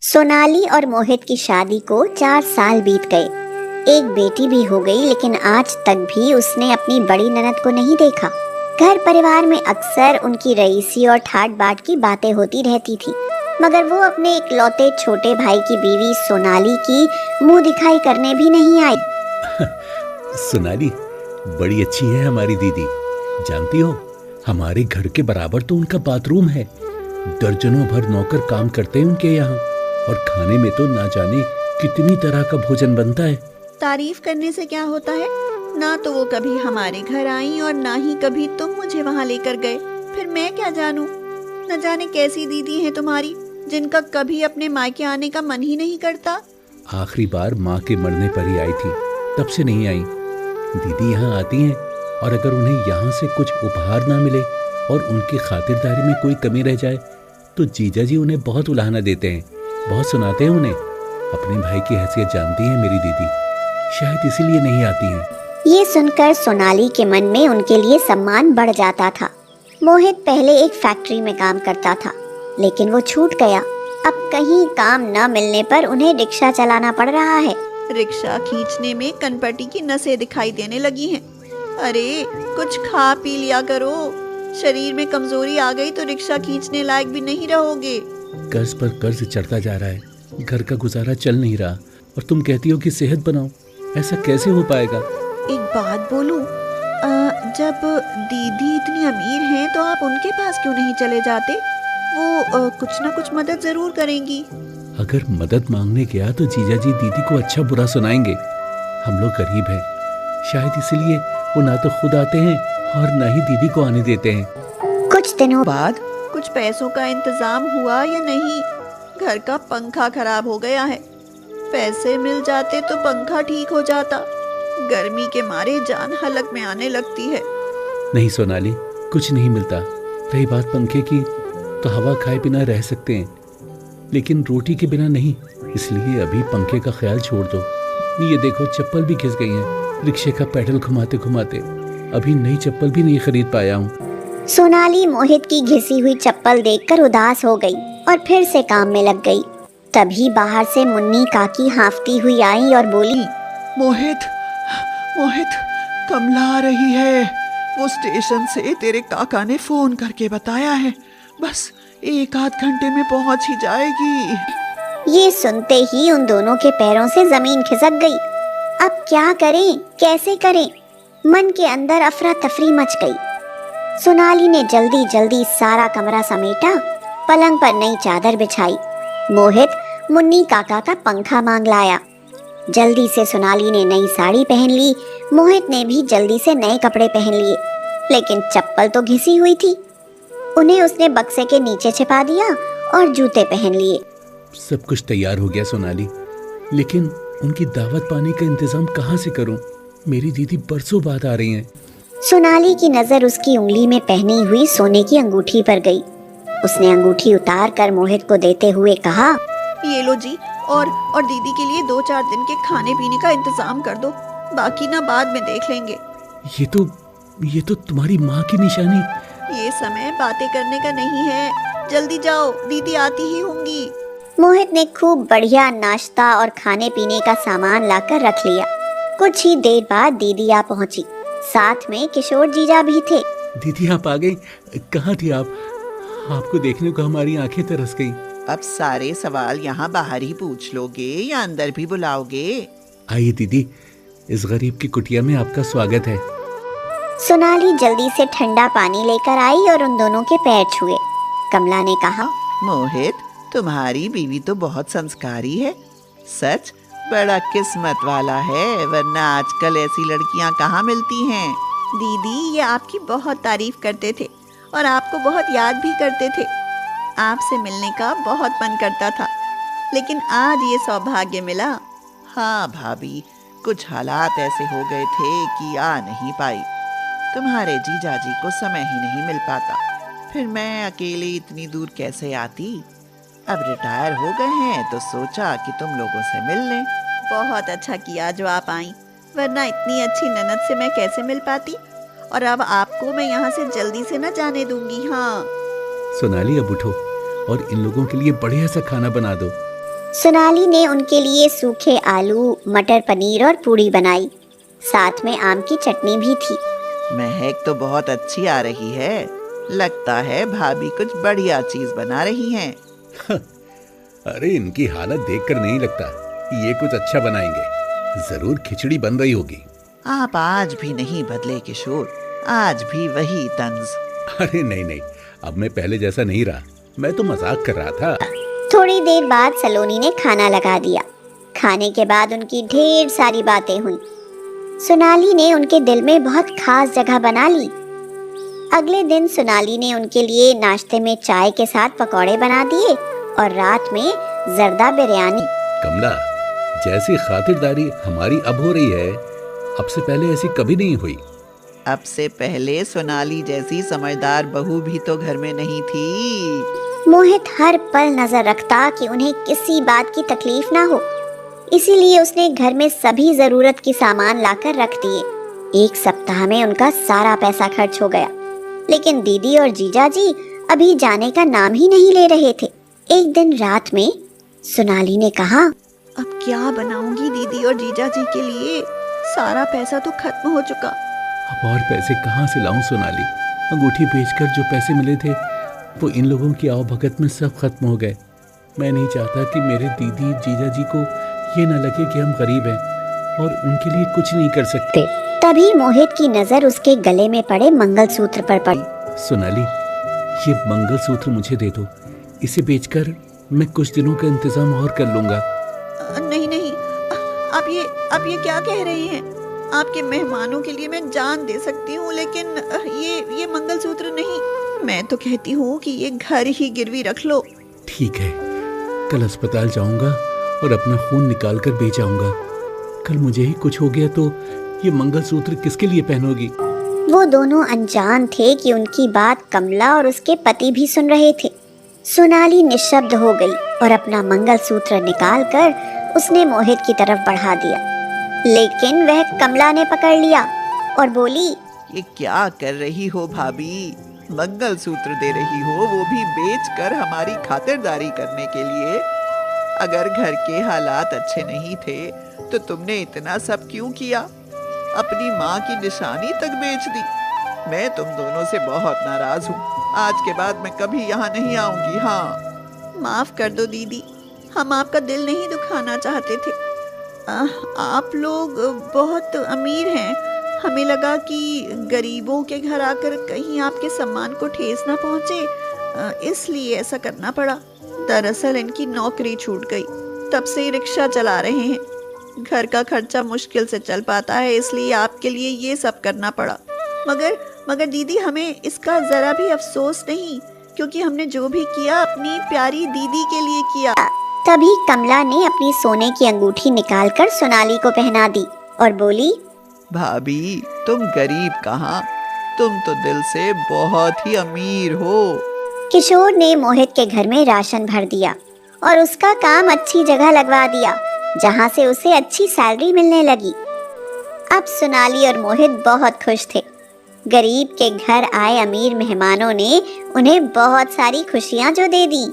सोनाली और मोहित की शादी को 4 साल बीत गए। एक बेटी भी हो गई, लेकिन आज तक भी उसने अपनी बड़ी ननद को नहीं देखा। घर परिवार में अक्सर उनकी रईसी और ठाट बाट की बातें होती रहती थी, मगर वो अपने इकलौते छोटे भाई की बीवी सोनाली की मुंह दिखाई करने भी नहीं आई। सोनाली बड़ी अच्छी है हमारी दीदी। जानती हो, हमारे घर के बराबर तो उनका बाथरूम है। दर्जनों भर नौकर काम करते हैं उनके यहाँ, और खाने में तो ना जाने कितनी तरह का भोजन बनता है। तारीफ करने से क्या होता है? ना तो वो कभी हमारे घर आई और ना ही कभी तुम मुझे वहाँ लेकर गए। फिर मैं क्या जानूं? न जाने कैसी दीदी है तुम्हारी, जिनका कभी अपने मायके आने का मन ही नहीं करता। आखिरी बार माँ के मरने पर ही आई थी, तब से नहीं आई। दीदी यहाँ आती हैं, और अगर उन्हें यहाँ से कुछ उपहार ना मिले और उनकी खातिरदारी में कोई कमी रह जाए तो जीजा जी उन्हें बहुत उलाहना देते हैं, बहुत सुनाते हैं उन्हें। अपने भाई की हैसियत जानती हैं मेरी दीदी, शायद इसीलिए नहीं आती हैं। ये सुनकर सोनाली के मन में उनके लिए सम्मान बढ़ जाता था। मोहित पहले एक फैक्ट्री में काम करता था, लेकिन वो छूट गया। अब कहीं काम न मिलने पर उन्हें रिक्शा चलाना पड़ रहा है। रिक्शा खींचने में कनपटी की नसें दिखाई देने लगी हैं। अरे कुछ खा पी लिया करो, शरीर में कमजोरी आ गई तो रिक्शा खींचने लायक भी नहीं रहोगे। कर्ज पर कर्ज चढ़ता जा रहा है, घर का गुजारा चल नहीं रहा, और तुम कहती हो कि सेहत बनाओ। ऐसा कैसे हो पाएगा? एक बात बोलूं, जब दीदी इतनी अमीर हैं तो आप उनके पास क्यों नहीं चले जाते? वो कुछ ना कुछ मदद जरूर करेंगी। अगर मदद मांगने गया तो जीजा जी दीदी को अच्छा बुरा सुनाएंगे। हम लोग गरीब हैं, शायद इसलिए वो ना तो खुद आते हैं और ना ही दीदी को आने देते हैं। कुछ दिनों बाद कुछ पैसों का इंतजाम हुआ या नहीं? घर का पंखा खराब हो गया है। पैसे मिल जाते तो पंखा ठीक हो जाता। गर्मी के मारे जान हलक में आने लगती है। नहीं सोनाली, कुछ नहीं मिलता। रही बात पंखे की, तो हवा खाए बिना रह सकते हैं, लेकिन रोटी के बिना नहीं। इसलिए अभी पंखे का ख्याल छोड़ दो। ये देखो, चप्पल भी घिस गई हैं रिक्शे का पेडल घुमाते घुमाते। अभी नई चप्पल भी नहीं खरीद पाया हूँ। सोनाली मोहित की घिसी हुई चप्पल देखकर उदास हो गई और फिर से काम में लग गई। तभी बाहर से मुन्नी काकी हांफती हुई आई और बोली, मोहित, मोहित, कमला आ रही है। वो स्टेशन से तेरे काका ने फोन करके बताया है, बस 1 आध घंटे में पहुंच ही जाएगी। ये सुनते ही उन दोनों के पैरों से जमीन खिसक गई। अब क्या करें, कैसे करें? मन के अंदर अफरा तफरी मच गई। सोनाली ने जल्दी जल्दी सारा कमरा समेटा, पलंग पर नई चादर बिछाई। मोहित मुन्नी काका का पंखा मांग लाया। जल्दी से सोनाली ने नई साड़ी पहन ली। मोहित ने भी जल्दी से नए कपड़े पहन लिए, लेकिन चप्पल तो घिसी हुई थी। उन्हें उसने बक्से के नीचे छिपा दिया और जूते पहन लिए। सब कुछ तैयार हो गया सोनाली, लेकिन उनकी दावत पाने का इंतजाम कहाँ से करूं? मेरी दीदी बरसों बाद आ रही हैं। सोनाली की नजर उसकी उंगली में पहनी हुई सोने की अंगूठी पर गई। उसने अंगूठी उतार कर मोहित को देते हुए कहा, ये लो जी, और दीदी के लिए 2-4 दिन के खाने पीने का इंतजाम कर दो। बाकी ना बाद में देख लेंगे। ये तो तुम्हारी माँ की निशानी। ये समय बातें करने का नहीं है, जल्दी जाओ, दीदी आती ही होंगी। मोहित ने खूब बढ़िया नाश्ता और खाने पीने का सामान लाकर रख लिया। कुछ ही देर बाद दीदी आ पहुंची। साथ में किशोर जीजा भी थे। दीदी आप आ गई? कहाँ थी आप? आपको देखने को हमारी आंखें तरस गई। अब सारे सवाल यहाँ बाहर ही पूछ लोगे या अंदर भी बुलाओगे? आइए दीदी, इस गरीब की कुटिया में आपका स्वागत है। सोनाली जल्दी से ठंडा पानी लेकर आई और उन दोनों के पैर छुए। कमला ने कहा, मोहित, तुम्हारी बीवी तो बहुत संस्कारी है। सच बड़ा किस्मत वाला है, वरना आजकल ऐसी लड़कियां कहाँ मिलती हैं। दीदी ये आपकी बहुत तारीफ करते थे और आपको बहुत याद भी करते थे। आपसे मिलने का बहुत मन करता था, लेकिन आज ये सौभाग्य मिला। हाँ भाभी, कुछ हालात ऐसे हो गए थे कि आ नहीं पाई। तुम्हारे जीजाजी को समय ही नहीं मिल पाता, फिर मैं अकेले इतनी दूर कैसे आती। अब रिटायर हो गए हैं तो सोचा कि तुम लोगों से मिल लें। बहुत अच्छा किया जो आप आई, वरना इतनी अच्छी ननद से मैं कैसे मिल पाती। और अब आपको मैं यहाँ से जल्दी से न जाने दूंगी। हाँ सोनाली, अब उठो और इन लोगों के लिए बढ़िया सा खाना बना दो। सोनाली ने उनके लिए सूखे आलू, मटर पनीर और पूड़ी बनाई। साथ में आम की चटनी भी थी। महक तो बहुत अच्छी आ रही है। लगता है भाभी कुछ बढ़िया चीज बना रही हैं। अरे इनकी हालत देखकर नहीं लगता ये कुछ अच्छा बनाएंगे। जरूर खिचड़ी बन रही होगी। आप आज भी नहीं बदले किशोर, आज भी वही तंज। अरे नहीं नहीं, अब मैं पहले जैसा नहीं रहा। मैं तो मजाक कर रहा था। थोड़ी देर बाद सलोनी ने खाना लगा दिया। खाने के बाद उनकी ढेर सारी बातें हुई। सोनाली ने उनके दिल में बहुत खास जगह बना ली। अगले दिन सोनाली ने उनके लिए नाश्ते में चाय के साथ पकौड़े बना दिए और रात में जर्दा बिरयानी। कमला, जैसी खातिरदारी हमारी अब हो रही है, अब से पहले ऐसी कभी नहीं हुई। अब से पहले सोनाली जैसी समझदार बहू भी तो घर में नहीं थी। मोहित हर पल नजर रखता कि उन्हें किसी बात की तकलीफ ना हो, इसीलिए उसने घर में सभी जरूरत की सामान लाकर रख दिए। एक सप्ताह में उनका सारा पैसा खर्च हो गया, लेकिन दीदी और जीजाजी अभी जाने का नाम ही नहीं ले रहे थे। एक दिन रात में सोनाली ने कहा, अब क्या बनाऊंगी दीदी और जीजाजी के लिए? सारा पैसा तो खत्म हो चुका। अब और पैसे कहाँ से लाऊं सोनाली? अंगूठी बेचकर जो पैसे मिले थे वो इन लोगों की आवभगत में सब खत्म हो गए। मैं नहीं चाहता कि मेरे दीदी जीजाजी को ये न लगे कि हम गरीब हैं और उनके लिए कुछ नहीं कर सकते। तभी मोहित की नजर उसके गले में पड़े मंगलसूत्र पर पड़ी। सोनाली, ये मंगलसूत्र मुझे दे दो। इसे बेचकर मैं कुछ दिनों का इंतजाम और कर लूंगा। नहीं नहीं, आप ये क्या कह रहे हैं? आपके मेहमानों के लिए मैं जान दे सकती हूँ, लेकिन ये मंगलसूत्र नहीं। मैं तो कहती हूँ कि ये घर ही गिरवी रख लो। ठीक है, कल अस्पताल जाऊंगा और अपना खून निकाल कर बेच आऊंगा। कल मुझे ही कुछ हो गया तो ये मंगलसूत्र किसके लिए पहनोगी? वो दोनों अनजान थे कि उनकी बात कमला और उसके पति भी सुन रहे थे। सोनाली निशब्द हो गई और अपना मंगलसूत्र निकालकर उसने मोहित की तरफ बढ़ा दिया, लेकिन वह कमला ने पकड़ लिया और बोली, ये क्या कर रही हो भाभी? मंगलसूत्र दे रही हो, वो भी बेचकर हमारी खातिरदारी करने के लिए। अगर घर के हालात अच्छे नहीं थे तो तुमने इतना सब क्यों किया? अपनी माँ की निशानी तक बेच दी। मैं तुम दोनों से बहुत नाराज हूँ। आज के बाद मैं कभी यहाँ नहीं आऊंगी। हाँ, माफ कर दो दीदी, हम आपका दिल नहीं दुखाना चाहते थे। आप लोग बहुत अमीर हैं। हमें लगा कि गरीबों के घर आकर कहीं आपके सम्मान को ठेस ना पहुँचे, इसलिए ऐसा करना पड़ा। दरअसल इनकी नौकरी छूट गई, तब से ही रिक्शा चला रहे हैं। घर का खर्चा मुश्किल से चल पाता है, इसलिए आपके लिए ये सब करना पड़ा। मगर दीदी, हमें इसका जरा भी अफसोस नहीं, क्योंकि हमने जो भी किया अपनी प्यारी दीदी के लिए किया। तभी कमला ने अपनी सोने की अंगूठी निकालकर सोनाली को पहना दी और बोली, भाभी तुम गरीब कहाँ, तुम तो दिल से बहुत ही अमीर हो। किशोर ने मोहित के घर में राशन भर दिया और उसका काम अच्छी जगह लगवा दिया, जहाँ से उसे अच्छी सैलरी मिलने लगी। अब सोनाली और मोहित बहुत खुश थे। गरीब के घर आए अमीर मेहमानों ने उन्हें बहुत सारी खुशियाँ जो दे दी।